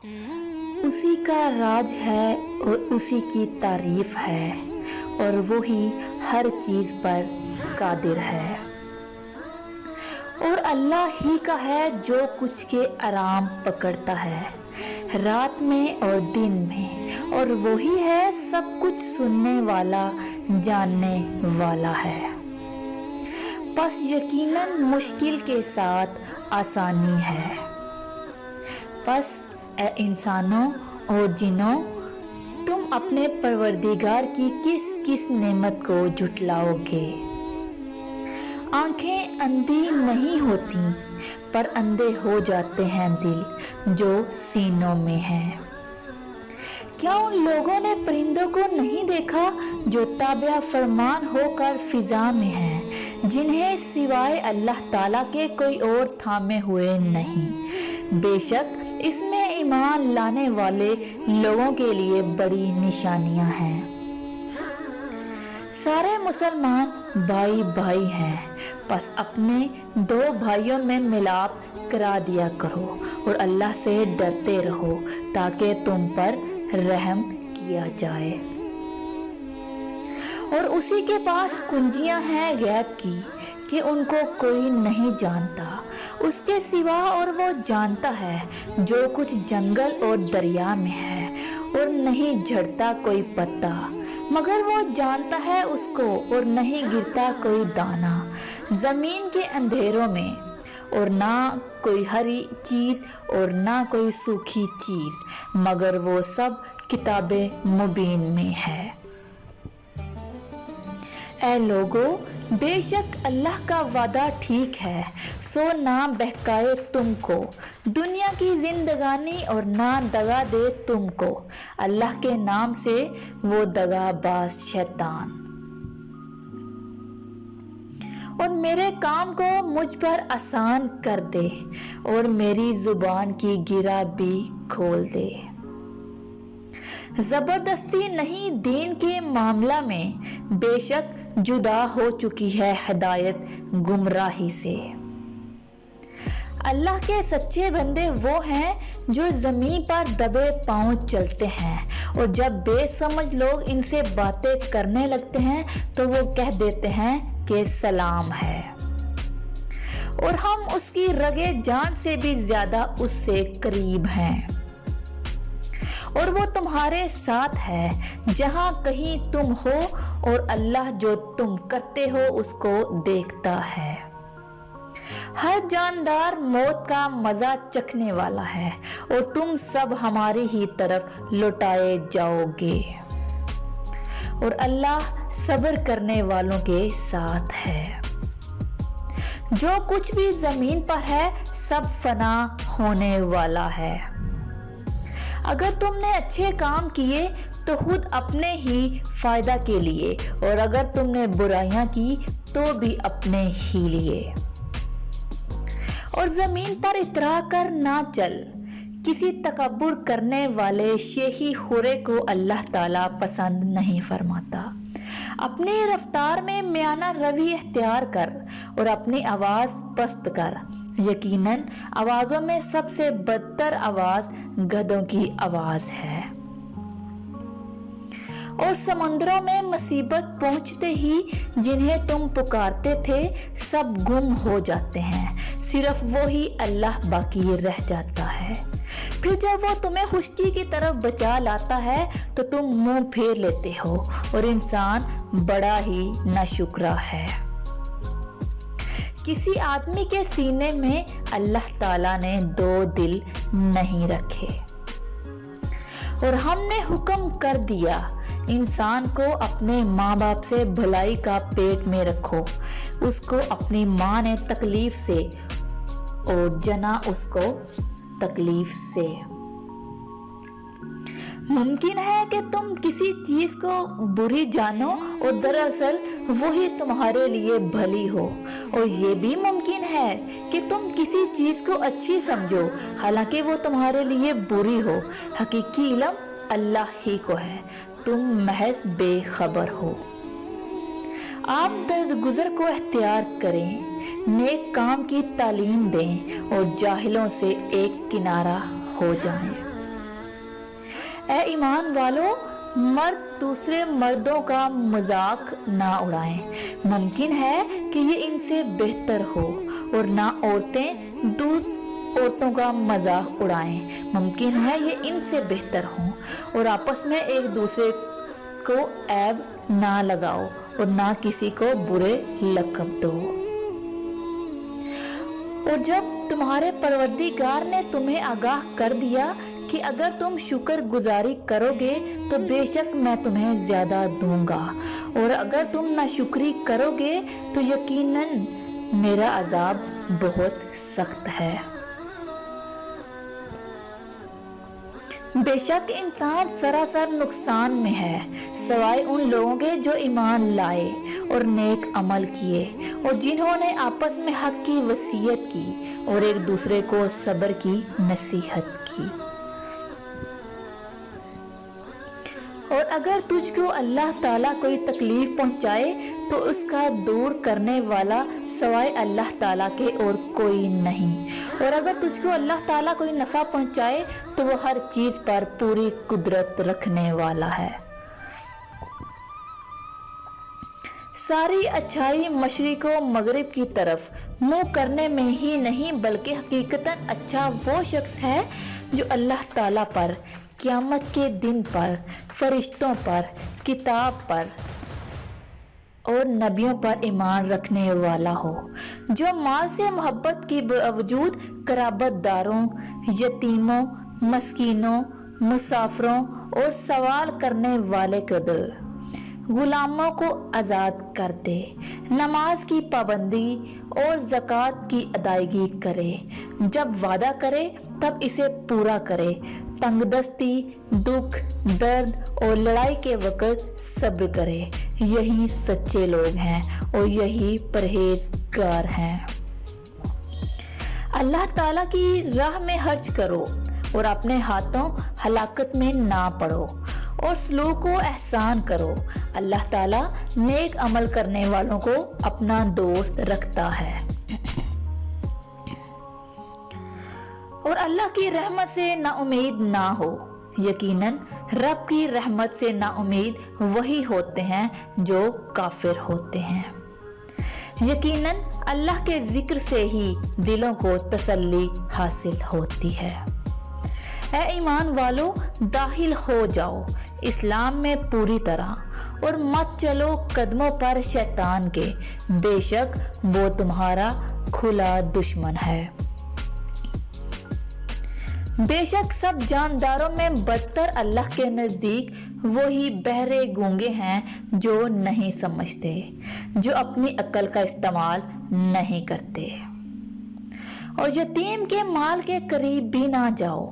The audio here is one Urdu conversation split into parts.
اسی کا راج ہے اور اسی کی تعریف ہے، اور وہی ہر چیز پر قادر ہے۔ اور اللہ ہی کا ہے جو کچھ کے آرام پکڑتا ہے رات میں اور دن میں، اور وہی ہے سب کچھ سننے والا، جاننے والا ہے۔ پس یقیناً مشکل کے ساتھ آسانی ہے۔ پس اے انسانوں اور جنوں، تم اپنے پروردگار کی کس کس نعمت کو جھٹلاؤ گے؟ آنکھیں اندھی نہیں ہوتی، پر اندھے ہو جاتے ہیں دل جو سینوں میں ہیں۔ کیا ان لوگوں نے پرندوں کو نہیں دیکھا جو تابع فرمان ہو کر فضا میں ہیں، جنہیں سوائے اللہ تعالیٰ کے کوئی اور تھامے ہوئے نہیں؟ بے شک اس میں ایمان لانے والے لوگوں کے لیے بڑی نشانیاں ہیں۔ سارے مسلمان بھائی بھائی ہیں، پس اپنے دو بھائیوں میں ملاپ کرا دیا کرو، اور اللہ سے ڈرتے رہو تاکہ تم پر رحم کیا جائے۔ اور اسی کے پاس کنجیاں ہیں غیب کی کہ ان کو کوئی نہیں جانتا اس کے سوا، اور وہ جانتا ہے جو کچھ جنگل اور دریا میں ہے، اور نہیں جھڑتا کوئی پتا مگر وہ جانتا ہے اس کو، اور نہیں گرتا کوئی دانہ زمین کے اندھیروں میں، اور نہ کوئی ہری چیز اور نہ کوئی سوکھی چیز، مگر وہ سب کتاب مبین میں ہے۔ اے لوگو، بے شک اللہ کا وعدہ ٹھیک ہے، سو نہ بہکائے تم کو دنیا کی زندگانی، اور نہ دغا دے تم کو اللہ کے نام سے وہ دغا باز شیطان۔ اور میرے کام کو مجھ پر آسان کر دے، اور میری زبان کی گرہ بھی کھول دے۔ زبردستی نہیں دین کے معاملہ میں، بے شک جدا ہو چکی ہے ہدایت گمراہی سے۔ اللہ کے سچے بندے وہ ہیں جو زمین پر دبے پاؤں چلتے ہیں، اور جب بے سمجھ لوگ ان سے باتیں کرنے لگتے ہیں تو وہ کہہ دیتے ہیں کہ سلام ہے، اور ہم اس کی رگے جان سے بھی زیادہ اس سے قریب ہیں۔ اور وہ تمہارے ساتھ ہے جہاں کہیں تم ہو، اور اللہ جو تم کرتے ہو اس کو دیکھتا ہے۔ ہر جاندار موت کا مزہ چکھنے والا ہے، اور تم سب ہماری ہی طرف لوٹائے جاؤ گے، اور اللہ صبر کرنے والوں کے ساتھ ہے۔ جو کچھ بھی زمین پر ہے سب فنا ہونے والا ہے۔ اگر تم نے اچھے کام کیے تو خود اپنے ہی فائدہ کے لیے، اور اگر تم نے برائیاں کی تو بھی اپنے ہی لیے۔ اور زمین پر اترا کر نہ چل، کسی تکبر کرنے والے شیخی خورے کو اللہ تعالیٰ پسند نہیں فرماتا۔ اپنی رفتار میں میانہ روی اختیار کر، اور اپنی آواز پست کر، یقیناً آوازوں میں سب سے بدتر آواز گدھوں کی آواز ہے۔ اور سمندروں میں مصیبت پہنچتے ہی جنہیں تم پکارتے تھے سب گم ہو جاتے ہیں، صرف وہی اللہ باقی رہ جاتا ہے۔ پھر جب وہ تمہیں خشکی کی طرف بچا لاتا ہے تو تم منہ پھیر لیتے ہو، اور انسان بڑا ہی ناشکرا ہے۔ کسی آدمی کے سینے میں اللہ تعالیٰ نے دو دل نہیں رکھے، اور ہم نے حکم کر دیا انسان کو اپنے ماں باپ سے بھلائی کا پیٹ میں رکھو، اس کو اپنی ماں نے تکلیف سے اور جنا اس کو تکلیف سے۔ ممکن ہے کہ تم کسی چیز کو بری جانو اور دراصل وہی تمہارے لیے بھلی ہو، اور یہ بھی ممکن ہے کہ تم کسی چیز کو اچھی سمجھو حالانکہ وہ تمہارے لیے بری ہو۔ حقیقی علم اللہ ہی کو ہے، تم محض بے خبر ہو۔ آپ درگزر کو اختیار کریں، نیک کام کی تعلیم دیں، اور جاہلوں سے ایک کنارہ ہو جائیں۔ اے ایمان والو، مرد دوسرے مردوں کا مذاق نہ اڑائیں، ممکن ہے کہ یہ ان سے بہتر ہو، اور نہ عورتیں عورتوں کا مذاق اڑائیں، ممکن ہے یہ ان سے بہتر ہوں، اور آپس میں ایک دوسرے کو عیب نہ لگاؤ اور نہ کسی کو برے لقب دو۔ اور جب تمہارے پروردگار نے تمہیں آگاہ کر دیا کہ اگر تم شکر گزاری کرو گے تو بے شک میں تمہیں زیادہ دوں گا، اور اگر تم ناشکری کرو گے تو یقیناً میرا عذاب بہت سخت ہے۔ بے شک انسان سراسر نقصان میں ہے، سوائے ان لوگوں کے جو ایمان لائے اور نیک عمل کیے، اور جنہوں نے آپس میں حق کی وصیت کی اور ایک دوسرے کو صبر کی نصیحت کی۔ اور اگر تجھ کو اللہ تعالیٰ کوئی تکلیف پہنچائے تو اس کا دور کرنے والا سوائے اللہ تعالیٰ کے اور کوئی نہیں، اور اگر تجھ کو اللہ تعالیٰ کوئی نفع پہنچائے تو وہ ہر چیز پر پوری قدرت رکھنے والا ہے۔ ساری اچھائی مشرق و مغرب کی طرف منہ کرنے میں ہی نہیں بلکہ حقیقتاً اچھا وہ شخص ہے جو اللہ تعالیٰ پر، قیامت کے دن پر، فرشتوں پر، کتاب پر اور نبیوں پر ایمان رکھنے والا ہو، جو مال سے محبت کے باوجود قرابت داروں، یتیموں، مسکینوں، مسافروں اور سوال کرنے والے کو دے، غلاموں کو آزاد کر دے، نماز کی پابندی اور زکوٰۃ کی ادائیگی کرے، جب وعدہ کرے تب اسے پورا کرے، تنگ دستی، دکھ، درد اور لڑائی کے وقت صبر کرے، یہی سچے لوگ ہیں اور یہی پرہیزگار ہیں۔ اللہ تعالیٰ کی راہ میں خرچ کرو اور اپنے ہاتھوں ہلاکت میں نہ پڑو، اور سلوک و احسان کرو، اللہ تعالیٰ نیک عمل کرنے والوں کو اپنا دوست رکھتا ہے۔ اور اللہ کی رحمت سے نا امید نہ ہو، یقیناً رب کی رحمت سے نا امید وہی ہوتے ہیں جو کافر ہوتے ہیں۔ یقیناً اللہ کے ذکر سے ہی دلوں کو تسلی حاصل ہوتی ہے۔ اے ایمان والو، داخل ہو جاؤ اسلام میں پوری طرح، اور مت چلو قدموں پر شیطان کے، بے شک وہ تمہارا کھلا دشمن ہے۔ بے شک سب جانداروں میں بدتر اللہ کے نزدیک وہی بہرے گونگے ہیں جو نہیں سمجھتے، جو اپنی عقل کا استعمال نہیں کرتے۔ اور یتیم کے مال کے قریب بھی نہ جاؤ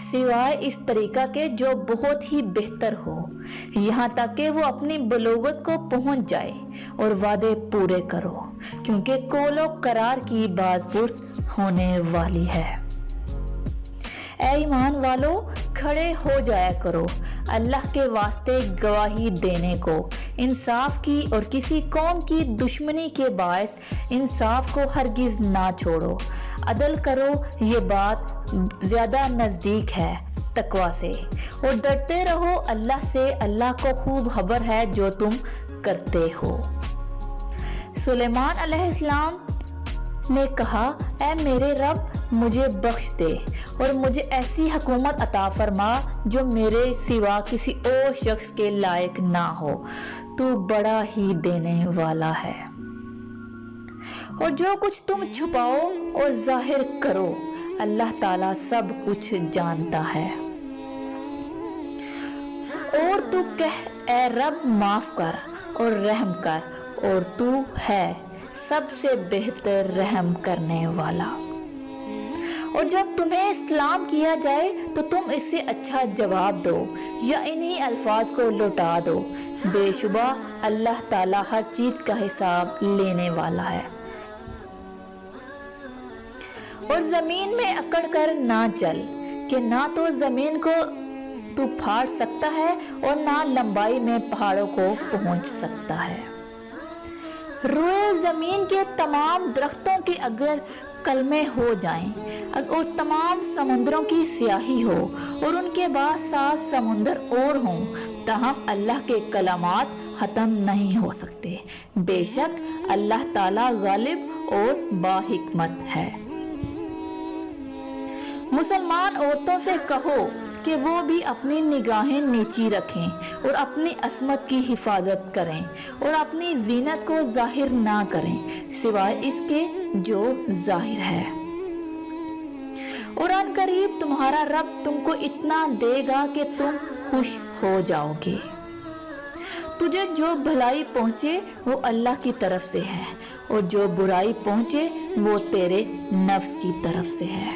سوائے اس طریقہ کے جو بہت ہی بہتر ہو، یہاں تک کہ وہ اپنی بلوغت کو پہنچ جائے، اور وعدے پورے کرو کیونکہ قول و قرار کی باز پرس ہونے والی ہے۔ اے ایمان والو، کھڑے ہو جایا کرو اللہ کے واسطے گواہی دینے کو، انصاف کی اور کسی قوم کی دشمنی کے باعث انصاف کو ہرگز نہ چھوڑو، عدل کرو، یہ بات زیادہ نزدیک ہے تقویٰ سے، اور ڈرتے رہو اللہ سے، اللہ کو خوب خبر ہے جو تم کرتے ہو۔ سلیمان علیہ السلام نے کہا، اے میرے رب مجھے بخش دے اور مجھے ایسی حکومت عطا فرما جو میرے سوا کسی اور شخص کے لائق نہ ہو، تو بڑا ہی دینے والا ہے۔ اور جو کچھ تم چھپاؤ اور ظاہر کرو اللہ تعالیٰ سب کچھ جانتا ہے۔ اور تو کہہ، اے رب معاف کر اور رحم کر، اور تو ہے سب سے بہتر رحم کرنے والا۔ اور جب تمہیں سلام کیا جائے تو تم اس سے اچھا جواب دو یا انہی الفاظ کو لوٹا دو، بے شبہ اللہ تعالیٰ ہر چیز کا حساب لینے والا ہے۔ اور زمین میں اکڑ کر نہ چل کہ نہ تو زمین کو تو پھاڑ سکتا ہے اور نہ لمبائی میں پہاڑوں کو پہنچ سکتا ہے۔ روئے زمین کے تمام درختوں کے اگر کلمے ہو جائیں اور تمام سمندروں کی سیاہی ہو اور ان کے بعد 7 سمندر اور ہوں، تاہم اللہ کے کلمات ختم نہیں ہو سکتے۔ بے شک اللہ تعالیٰ غالب اور باحکمت ہے۔ مسلمان عورتوں سے کہو کہ وہ بھی اپنی نگاہیں نیچی رکھیں اور اپنی عصمت کی حفاظت کریں اور اپنی زینت کو ظاہر نہ کریں سوائے اس کے جو ظاہر ہے، اور ان قریب تمہارا رب تم کو اتنا دے گا کہ تم خوش ہو جاؤ گے۔ تجھے جو بھلائی پہنچے وہ اللہ کی طرف سے ہے، اور جو برائی پہنچے وہ تیرے نفس کی طرف سے ہے۔